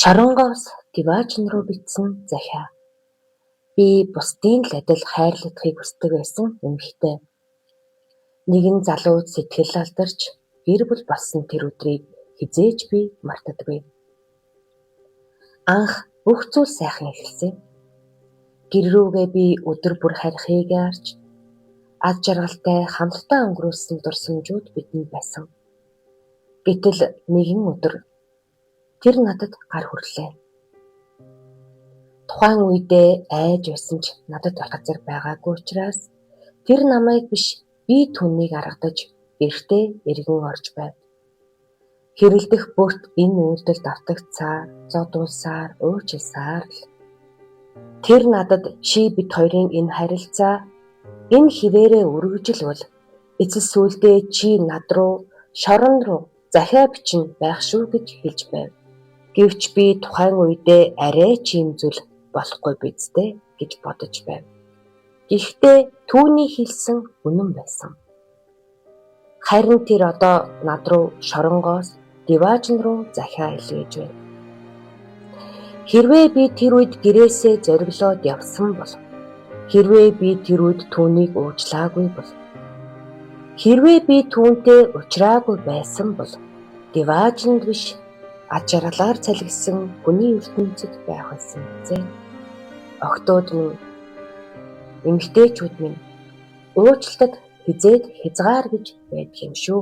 Шоронгоос Диваажин руу бичсэн захиа. Би бусдын л адил хайрлагдахыг хүсдэг байсан эмэгтэй. Нэгэн залуу сэтгэл алдарч гэр бүл болсон тэр өдрийг хизээж би мартадаггүй. Анх бүх зүйл сайхан эхэлсэн. Гэр рүүгээ би өдөр бүр харихыг арж ад жаргалтай хамтдаа өнгөрүүлсэн дурсамжууд бидэнд байсан. Гэтэл нэгэн өдөр тэр надад гар хүрлээ. Тухайн үедээ айж байсан ч надад газар байгаагүй учраас тэр намайг биш би түүнийг аргадаж гэртээ эргэн орж байв. Хэрэлдэх бүрт энэ үйлдэлд автагцаар, зодуулсаар, уучлсаар л. Тэр надад чи бид хоёрын энэ харилцаа энэ хിവэрээ үргэлжлвэл эцэс сүлдээ чи над руу шорон руу захиа бичнэ байх шүү гэж хэлж байв. Гэвч би тухайн үедээ арай ч юм зүйл болохгүй биз дээ гэж бодож байв. Гэхдээ түүний хэлсэн үнэн байсан. Харин тэр одоо над руу шоронгоос Диваажин руу захиа илгээж байна. Хэрвээ би тэр үед гэрээсээ зориглоод явсан бол, хэрвээ би тэр үед түүнийг уучлаагүй бол, хэрвээ би түүнтэй уулзраагүй байсан бол Диваажинд биш ад жаргалаар цалгисан хүний ертөнцид байх байсан гэзээ. Охтууд минь, эмэгтэйчүүд минь, уучлалтад хизээд хязгаар гэж байдаг юм шүү.